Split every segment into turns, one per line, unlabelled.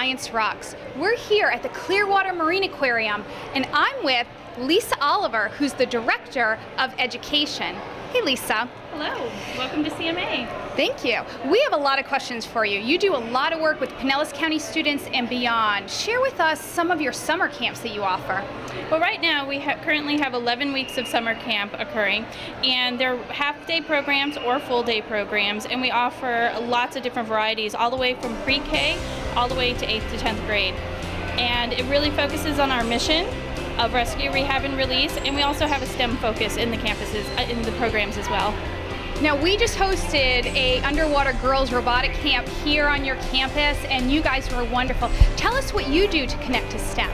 Science Rocks. We're here at the Clearwater Marine Aquarium, and I'm with Lisa Oliver, who's the Director of Education. Hey, Lisa.
Hello, welcome to CMA.
Thank you. We have a lot of questions for you. You do a lot of work with Pinellas County students and beyond. Share with us some of your summer camps that you offer.
Well, right now we currently have 11 weeks of summer camp occurring, and they're half-day programs or full-day programs, and we offer lots of different varieties, all the way from pre-K all the way to 8th to 10th grade. And it really focuses on our mission of rescue, rehab, and release, and we also have a STEM focus in the campuses, in the programs as well.
Now, we just hosted a underwater girls robotic camp here on your campus, and you guys were wonderful. Tell us what you do to connect to STEM.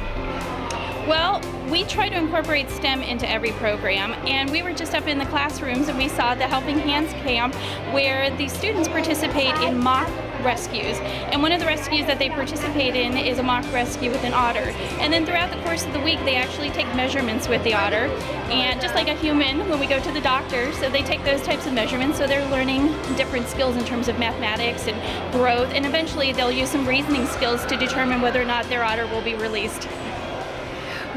Well, we try to incorporate STEM into every program, and we were just up in the classrooms and we saw the Helping Hands camp where the students participate in mock rescues. And one of the rescues that they participate in is a mock rescue with an otter. And then throughout the course of the week, they actually take measurements with the otter. And just like a human, when we go to the doctor, so they take those types of measurements, so they're learning different skills in terms of mathematics and growth, and eventually they'll use some reasoning skills to determine whether or not their otter will be released.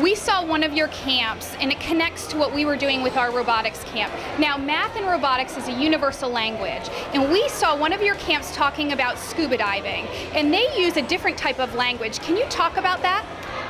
We saw one of your camps, and it connects to what we were doing with our robotics camp. Now, math and robotics is a universal language, and we saw one of your camps talking about scuba diving, and they use a different type of language. Can you talk about that?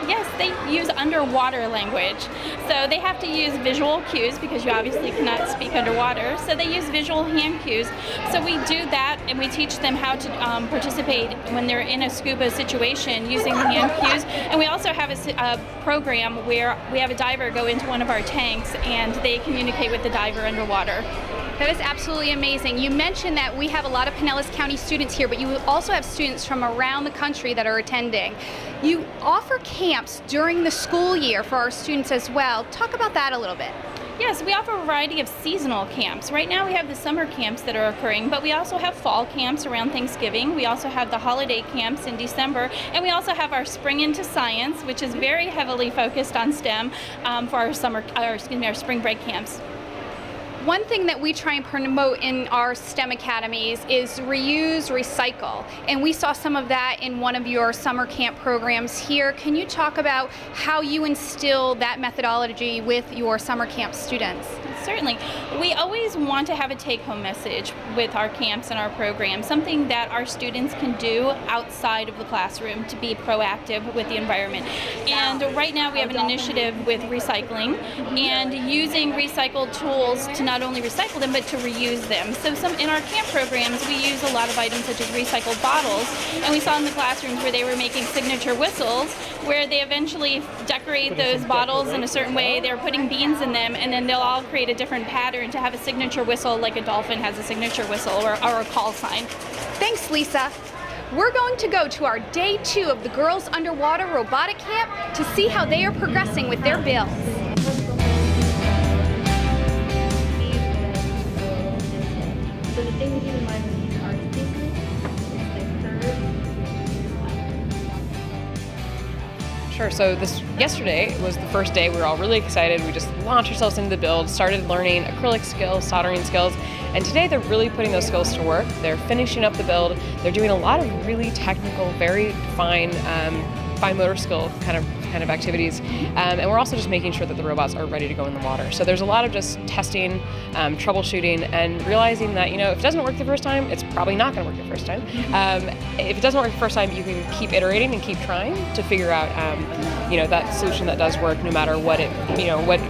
Yes, they use underwater language. So they have to use visual cues because you obviously cannot speak underwater. So they use visual hand cues. So we do that, and we teach them how to participate when they're in a scuba situation using the hand cues. And we also have a program where we have a diver go into one of our tanks and they communicate with the diver underwater.
That is absolutely amazing. You mentioned that we have a lot of Pinellas County students here, but you also have students from around the country that are attending. You offer camps during the school year for our students as well. Talk about that a little bit.
Yes, we offer a variety of seasonal camps. Right now we have the summer camps that are occurring, but we also have fall camps around Thanksgiving. We also have the holiday camps in December, and we also have our Spring into Science, which is very heavily focused on STEM for our our spring break camps.
One thing that we try and promote in our STEM academies is reuse, recycle, and we saw some of that in one of your summer camp programs here. Can you talk about how you instill that methodology with your summer camp students?
Certainly. We always want to have a take-home message with our camps and our programs, something that our students can do outside of the classroom to be proactive with the environment. And right now we have an initiative with recycling and using recycled tools to not only recycle them but to reuse them. So in our camp programs we use a lot of items such as recycled bottles, and we saw in the classrooms where they were making signature whistles where they eventually decorate those bottles in a certain way. They're putting beans in them, and then they'll all create a different pattern to have a signature whistle, like a dolphin has a signature whistle or a call sign.
Thanks, Lisa. We're going to go to our day 2 of the Girls Underwater Robotic Camp to see how they are progressing with their builds.
So the thing to keep in mind with these art pieces is the curve.
Sure, so yesterday was the first day. We were all really excited. We just launched ourselves into the build, started learning acrylic skills, soldering skills, and today they're really putting those skills to work. They're finishing up the build. They're doing a lot of really technical, very fine motor skill kind of activities, and we're also just making sure that the robots are ready to go in the water. So there's a lot of just testing, troubleshooting, and realizing that, if it doesn't work the first time, it's probably not going to work the first time. If it doesn't work the first time, you can keep iterating and keep trying to figure out that solution that does work, no matter what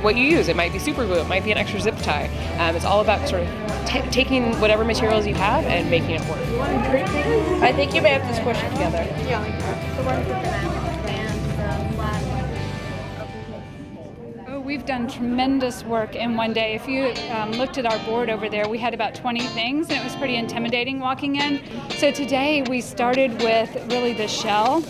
what you use. It might be super glue, it might be an extra zip tie. It's all about sort of taking whatever materials you have and making it work.
I think you may have to squish it together.
We've done tremendous work in one day. If you looked at our board over there, we had about 20 things, and it was pretty intimidating walking in. So today we started with really the shell,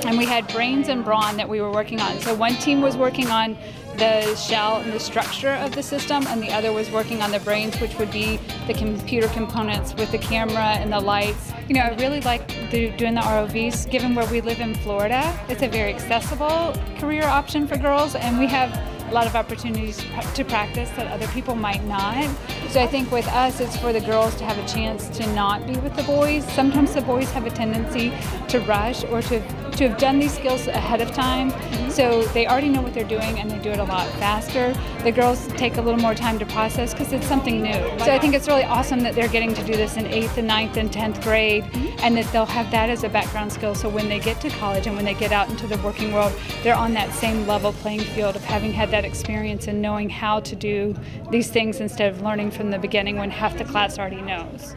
and we had brains and brawn that we were working on. So one team was working on the shell and the structure of the system, and the other was working on the brains, which would be the computer components with the camera and the lights. I really like doing the ROVs. Given where we live in Florida, it's a very accessible career option for girls, and we have a lot of opportunities to practice that other people might not. So I think with us, it's for the girls to have a chance to not be with the boys. Sometimes the boys have a tendency to rush or to to have done these skills ahead of time, so they already know what they're doing and they do it a lot faster. The girls take a little more time to process because it's something new. So I think it's really awesome that they're getting to do this in 8th and 9th and 10th grade, and that they'll have that as a background skill, so when they get to college and when they get out into the working world, they're on that same level playing field of having had that experience and knowing how to do these things instead of learning from the beginning when half the class already knows.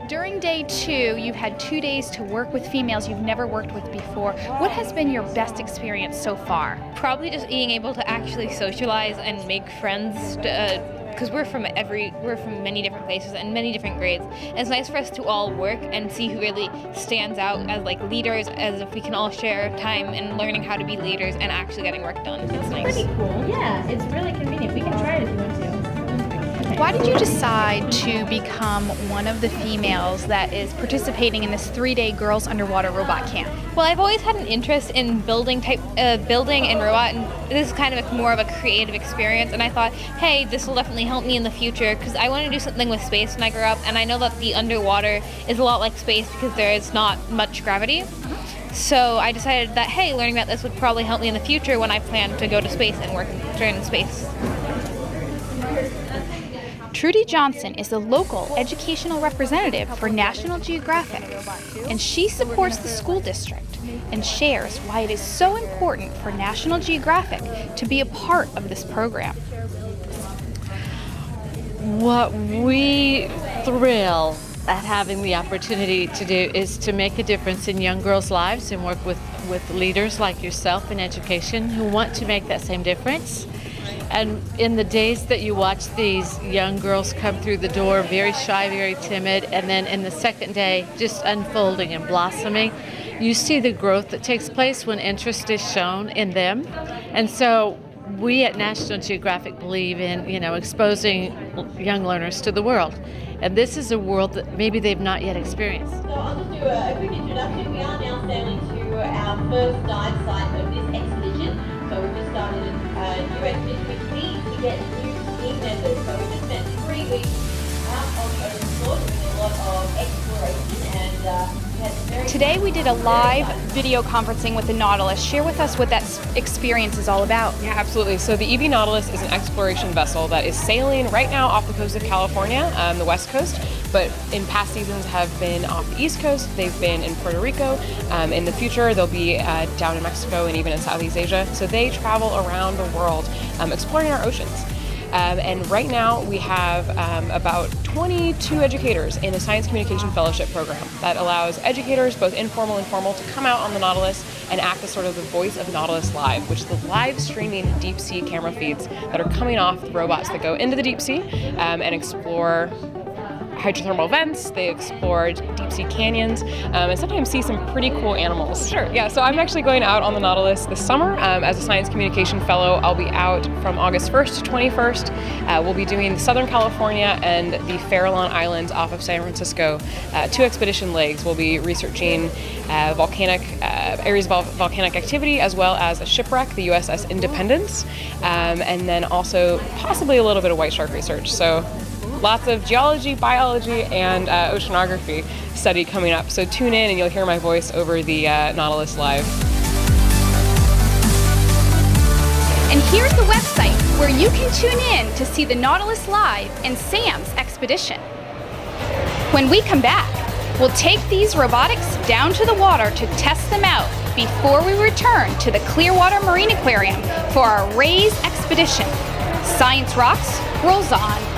During day 2, you've had 2 days to work with females you've never worked with before. What has been your best experience so far?
Probably just being able to actually socialize and make friends, because we're from many different places and many different grades. And it's nice for us to all work and see who really stands out as like leaders, as if we can all share time in learning how to be leaders and actually getting work done. That's nice.
Pretty cool. Yeah, it's really convenient. We can try it if you want to. Okay.
Why did you decide to become one of the females that is participating in this 3-day Girls Underwater Robot Camp?
Well, I've always had an interest in building and robot, and this is kind of more of a creative experience. And I thought, hey, this will definitely help me in the future because I want to do something with space when I grow up. And I know that the underwater is a lot like space because there is not much gravity. So I decided that, hey, learning about this would probably help me in the future when I plan to go to space and work during space.
Trudy Johnson is the local educational representative for National Geographic, and she supports the school district and shares why it is so important for National Geographic to be a part of this program.
What we thrill at having the opportunity to do is to make a difference in young girls' lives and work with leaders like yourself in education who want to make that same difference. And in the days that you watch these young girls come through the door, very shy, very timid, and then in the second day, just unfolding and blossoming, you see the growth that takes place when interest is shown in them. And so we at National Geographic believe in, exposing young learners to the world. And this is a world that maybe they've not yet experienced.
So I'll just do a quick introduction. We are now sailing to our first dive site of this expedition. So we've just started a new expedition which needs to get new team members. So we just spent 3 weeks out on the ocean floor doing a lot of exploration, and we had some very...
Today we did a live video conferencing with the Nautilus. Share with us what that experience is all about.
Yeah, absolutely. So the EV Nautilus is an exploration vessel that is sailing right now off the coast of California, the west coast, but in past seasons have been off the east coast. They've been in Puerto Rico. In the future, they'll be down in Mexico and even in Southeast Asia. So they travel around the world exploring our oceans. And right now we have about 22 educators in a science communication fellowship program that allows educators, both informal and formal, to come out on the Nautilus and act as sort of the voice of Nautilus Live, which is the live streaming deep sea camera feeds that are coming off the robots that go into the deep sea and explore hydrothermal vents. They explore deep sea canyons and sometimes see some pretty cool animals. Sure, yeah, so I'm actually going out on the Nautilus this summer as a science communication fellow. I'll be out from August 1st to 21st. We'll be doing Southern California and the Farallon Islands off of San Francisco. 2 expedition legs. We'll be researching volcanic areas of volcanic activity as well as a shipwreck, the USS Independence, and then also possibly a little bit of white shark research. So lots of geology, biology, and oceanography study coming up. So tune in and you'll hear my voice over the Nautilus Live.
And here's the website where you can tune in to see the Nautilus Live and Sam's expedition. When we come back, we'll take these robotics down to the water to test them out before we return to the Clearwater Marine Aquarium for our Raise expedition. Science Rocks rolls on.